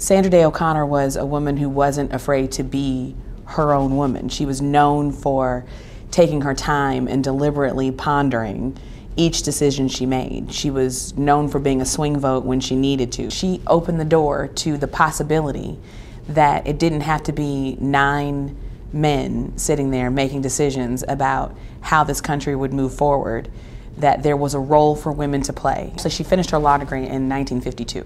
Sandra Day O'Connor was a woman who wasn't afraid to be her own woman. She was known for taking her time and deliberately pondering each decision she made. She was known for being a swing vote when she needed to. She opened the door to the possibility that it didn't have to be 9 men sitting there making decisions about how this country would move forward, that there was a role for women to play. So she finished her law degree in 1952.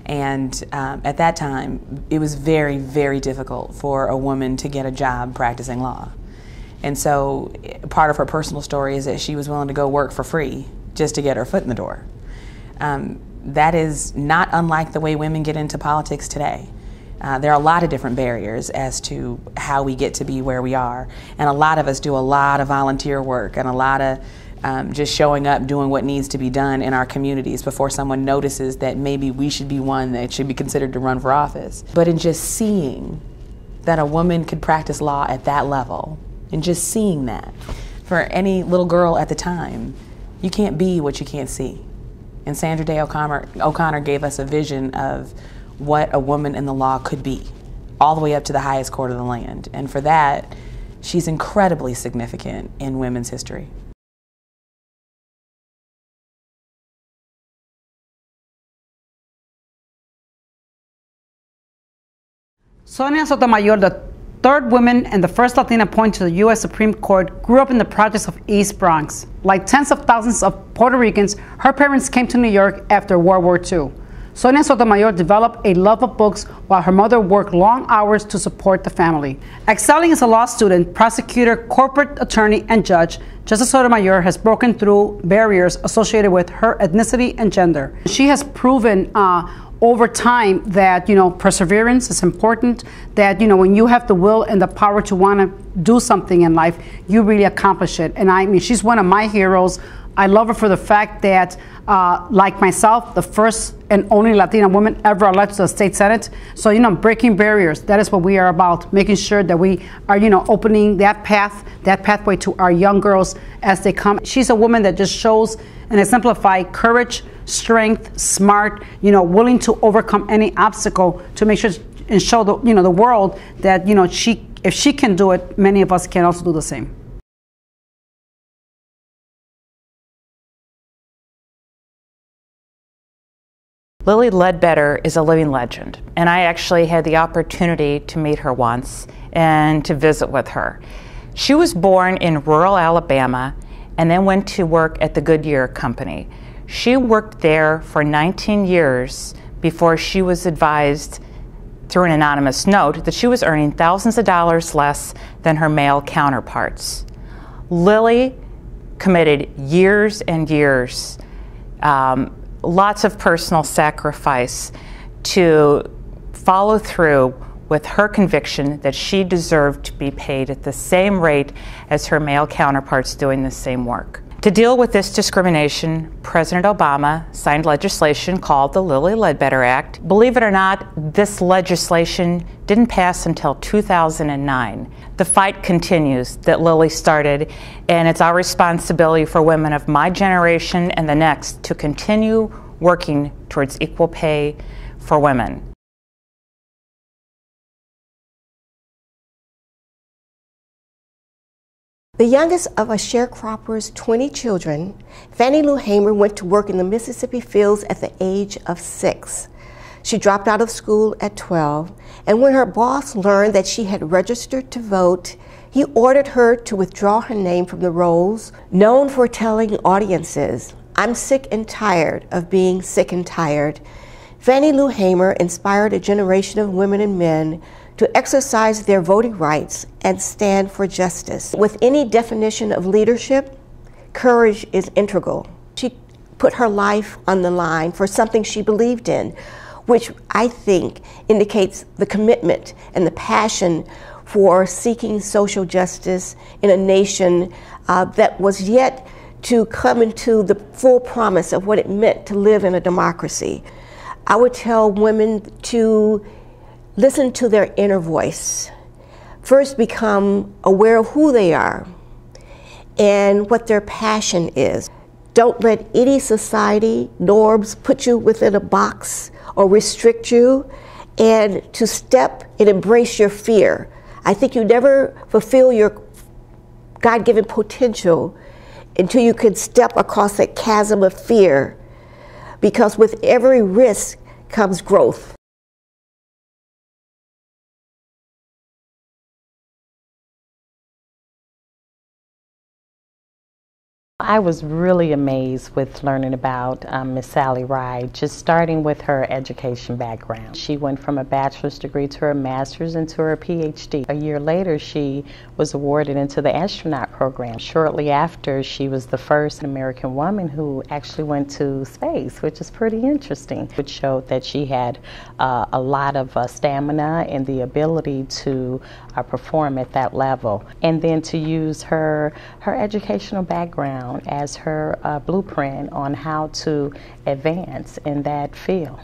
And at that time, it was very, very difficult for a woman to get a job practicing law. And so part of her personal story is that she was willing to go work for free just to get her foot in the door. That is not unlike the way women get into politics today. There are a lot of different barriers as to how we get to be where we are. And a lot of us do a lot of volunteer work and a lot of just showing up, doing what needs to be done in our communities before someone notices that maybe we should be one that should be considered to run for office. But in just seeing that a woman could practice law at that level, and just seeing that, for any little girl at the time, you can't be what you can't see. And Sandra Day O'Connor gave us a vision of what a woman in the law could be, all the way up to the highest court of the land. And for that, she's incredibly significant in women's history. Sonia Sotomayor, the third woman and the first Latina appointed to the U.S. Supreme Court, grew up in the projects of East Bronx. Like tens of thousands of Puerto Ricans, her parents came to New York after World War II. Sonia Sotomayor developed a love of books while her mother worked long hours to support the family. Excelling as a law student, prosecutor, corporate attorney, and judge, Justice Sotomayor has broken through barriers associated with her ethnicity and gender. She has proven over time that, perseverance is important, that, when you have the will and the power to want to do something in life, you really accomplish it. And I mean, she's one of my heroes. I love her for the fact that, like myself, the first and only Latina woman ever elected to the state Senate. So, breaking barriers, that is what we are about, making sure that we are, opening that pathway to our young girls as they come. She's a woman that just shows and exemplifies courage, strength, smart, willing to overcome any obstacle to make sure and show the, the world that, if she can do it, many of us can also do the same. Lilly Ledbetter is a living legend, and I actually had the opportunity to meet her once and to visit with her. She was born in rural Alabama and then went to work at the Goodyear Company. She worked there for 19 years before she was advised through an anonymous note that she was earning thousands of dollars less than her male counterparts. Lilly committed years and years, lots of personal sacrifice to follow through with her conviction that she deserved to be paid at the same rate as her male counterparts doing the same work. To deal with this discrimination, President Obama signed legislation called the Lilly Ledbetter Act. Believe it or not, this legislation didn't pass until 2009. The fight continues that Lilly started, and it's our responsibility for women of my generation and the next to continue working towards equal pay for women. The youngest of a sharecropper's 20 children, Fannie Lou Hamer went to work in the Mississippi fields at the age of 6. She dropped out of school at 12, and when her boss learned that she had registered to vote, he ordered her to withdraw her name from the rolls, known for telling audiences, "I'm sick and tired of being sick and tired." Fannie Lou Hamer inspired a generation of women and men to exercise their voting rights and stand for justice. With any definition of leadership, courage is integral. She put her life on the line for something she believed in, which I think indicates the commitment and the passion for seeking social justice in a nation that was yet to come into the full promise of what it meant to live in a democracy. I would tell women to listen to their inner voice. First, become aware of who they are and what their passion is. Don't let any society norms put you within a box or restrict you. and to step and embrace your fear. I think you never fulfill your God-given potential until you can step across that chasm of fear, because with every risk comes growth. I was really amazed with learning about Miss Sally Ride, just starting with her education background. She went from a bachelor's degree to her master's and to her PhD. A year later, she was awarded into the astronaut program. Shortly after, she was the first American woman who actually went to space, which is pretty interesting. It showed that she had a lot of stamina and the ability to perform at that level. And then to use her educational background as her blueprint on how to advance in that field.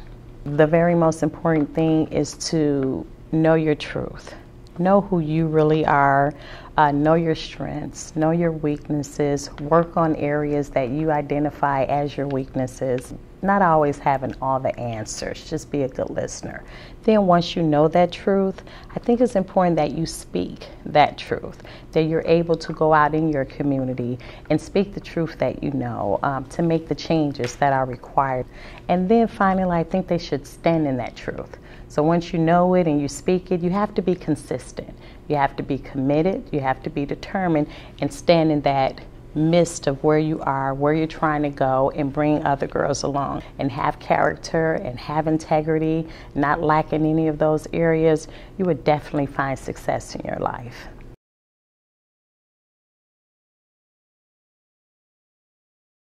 The very most important thing is to know your truth. Know who you really are, know your strengths, know your weaknesses, work on areas that you identify as your weaknesses. Not always having all the answers, just be a good listener. Then once you know that truth, I think it's important that you speak that truth, that you're able to go out in your community and speak the truth that you know, to make the changes that are required. And then finally, I think they should stand in that truth. So once you know it and you speak it, you have to be consistent. You have to be committed, you have to be determined, and stand in that midst of where you are, where you're trying to go, and bring other girls along. And have character and have integrity, not lacking any of those areas, you would definitely find success in your life.